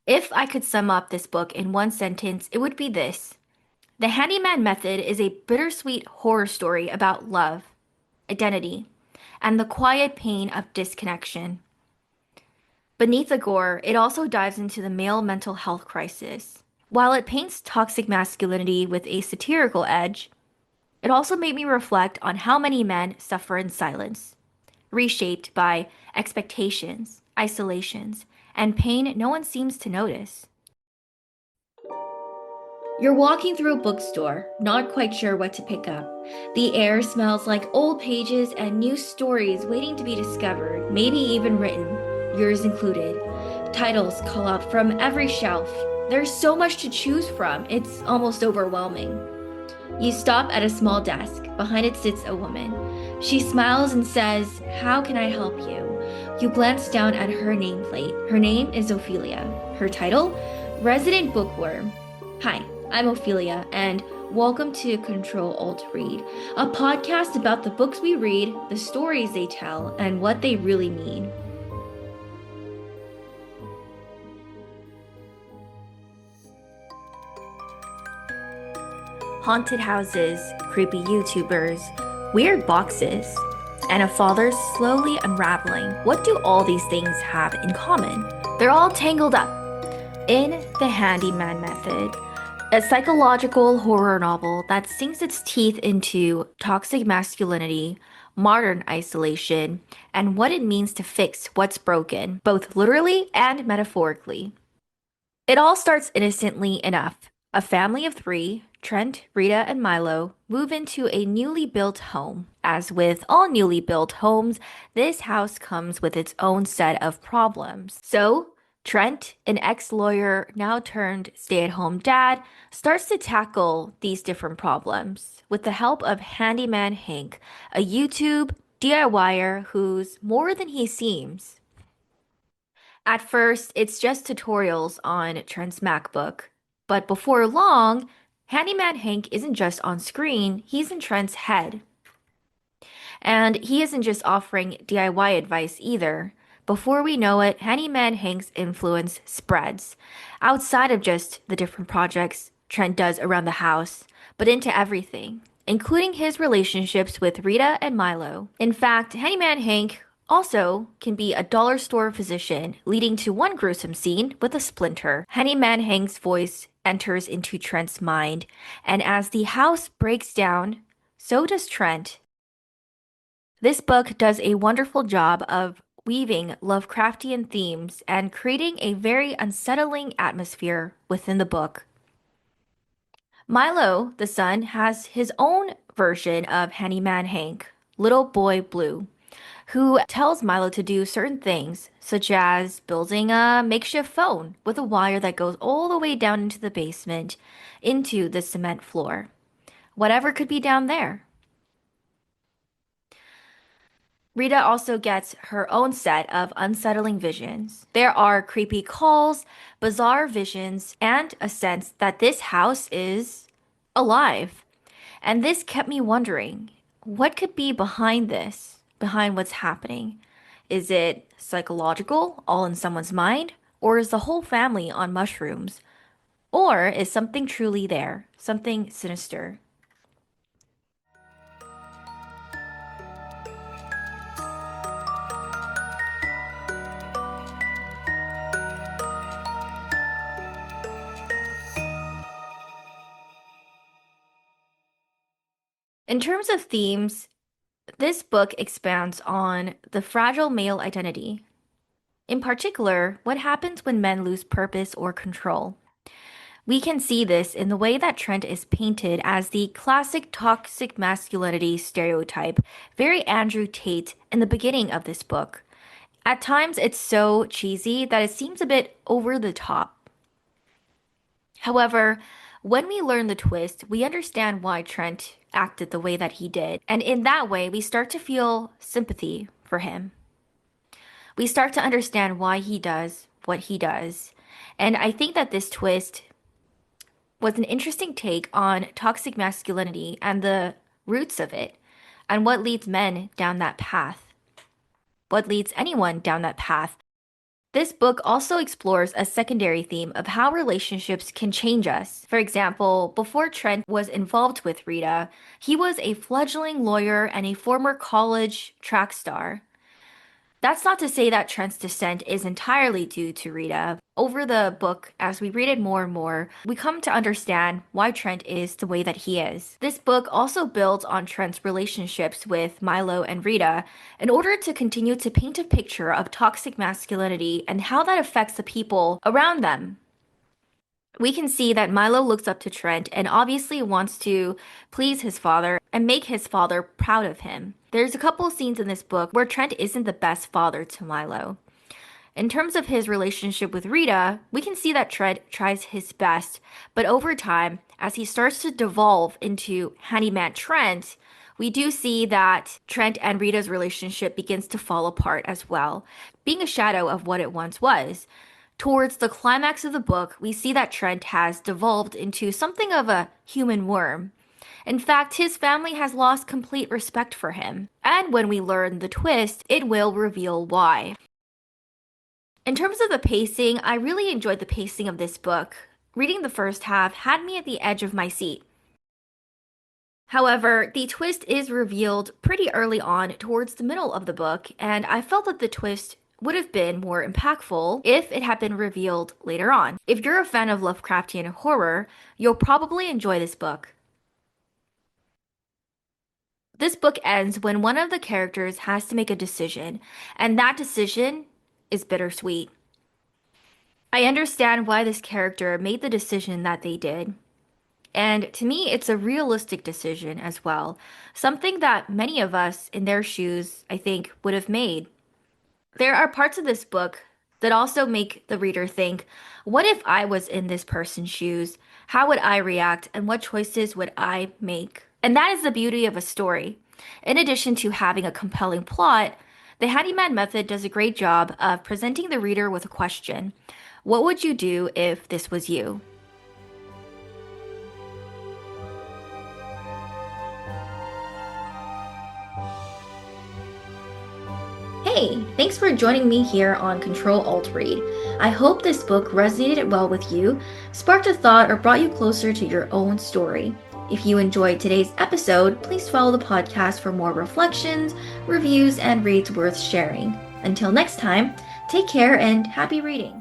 If I could sum up this book in one sentence, it would be this. The Handyman Method is a bittersweet horror story about love, identity, and the quiet pain of disconnection. Beneath the gore, it also dives into the male mental health crisis. While it paints toxic masculinity with a satirical edge, it also made me reflect on how many men suffer in silence, reshaped by expectations, isolations, and pain no one seems to notice. You're walking through a bookstore, not quite sure what to pick up. The air smells like old pages and new stories waiting to be discovered, maybe even written, yours included. Titles call out from every shelf. There's so much to choose from, it's almost overwhelming. You stop at a small desk. Behind it sits a woman. She smiles and says, "How can I help you?" You glance down at her nameplate. Her name is Ophelia. Her title? Resident Bookworm. Hi, I'm Ophelia, and welcome to Control Alt Read, a podcast about the books we read, the stories they tell, and what they really mean. Haunted houses, creepy YouTubers, weird boxes, and a father slowly unraveling. What do all these things have in common? They're all tangled up in the Handyman Method, a psychological horror novel that sinks its teeth into toxic masculinity, modern isolation, and what it means to fix what's broken, both literally and metaphorically. It all starts innocently enough. A family of three, Trent, Rita, and Milo, move into a newly built home. As with all newly built homes, this house comes with its own set of problems. So, Trent, an ex-lawyer now turned stay-at-home dad, starts to tackle these different problems with the help of Handyman Hank, a YouTube DIYer who's more than he seems. At first, it's just tutorials on Trent's MacBook. But before long, Handyman Hank isn't just on screen, he's in Trent's head. And he isn't just offering DIY advice either. Before we know it, Handyman Hank's influence spreads outside of just the different projects Trent does around the house, but into everything, including his relationships with Rita and Milo. In fact, Handyman Hank also can be a dollar store physician, leading to one gruesome scene with a splinter. Handyman Hank's voice enters into Trent's mind, and as the house breaks down, so does Trent. This book does a wonderful job of weaving Lovecraftian themes and creating a very unsettling atmosphere within the book. Milo, the son, has his own version of Handyman Hank, Little Boy Blue, who tells Milo to do certain things, such as building a makeshift phone with a wire that goes all the way down into the basement, into the cement floor. Whatever could be down there. Rita also gets her own set of unsettling visions. There are creepy calls, bizarre visions, and a sense that this house is alive. And this kept me wondering, what could be behind this, behind what's happening? Is it psychological, all in someone's mind? Or is the whole family on mushrooms? Or is something truly there, something sinister? In terms of themes, this book expands on the fragile male identity. In particular, what happens when men lose purpose or control. We can see this in the way that Trent is painted as the classic toxic masculinity stereotype, very Andrew Tate in the beginning of this book. At times, it's so cheesy that it seems a bit over the top. However, when we learn the twist, we understand why Trent acted the way that he did. And in that way, we start to feel sympathy for him. We start to understand why he does what he does. And I think that this twist was an interesting take on toxic masculinity and the roots of it, and what leads men down that path, what leads anyone down that path. This book also explores a secondary theme of how relationships can change us. For example, before Trent was involved with Rita, he was a fledgling lawyer and a former college track star. That's not to say that Trent's descent is entirely due to Rita. Over the book, as we read it more and more, we come to understand why Trent is the way that he is. This book also builds on Trent's relationships with Milo and Rita in order to continue to paint a picture of toxic masculinity and how that affects the people around them. We can see that Milo looks up to Trent and obviously wants to please his father and make his father proud of him. There's a couple scenes in this book where Trent isn't the best father to Milo. In terms of his relationship with Rita, we can see that Trent tries his best, but over time, as he starts to devolve into Handyman Trent, we do see that Trent and Rita's relationship begins to fall apart as well, being a shadow of what it once was. Towards the climax of the book, we see that Trent has devolved into something of a human worm. In fact, his family has lost complete respect for him. And when we learn the twist, it will reveal why. In terms of the pacing, I really enjoyed the pacing of this book. Reading the first half had me at the edge of my seat. However, the twist is revealed pretty early on towards the middle of the book, and I felt that the twist would have been more impactful if it had been revealed later on. If you're a fan of Lovecraftian horror, you'll probably enjoy this book. This book ends when one of the characters has to make a decision, and that decision is bittersweet. I understand why this character made the decision that they did. And to me, it's a realistic decision as well. Something that many of us in their shoes, I think, would have made. There are parts of this book that also make the reader think, what if I was in this person's shoes? How would I react and what choices would I make? And that is the beauty of a story. In addition to having a compelling plot, the Handyman Method does a great job of presenting the reader with a question. What would you do if this was you? Hey, thanks for joining me here on Control Alt Read. I hope this book resonated well with you, sparked a thought, or brought you closer to your own story. If you enjoyed today's episode, please follow the podcast for more reflections, reviews, and reads worth sharing. Until next time, take care and happy reading.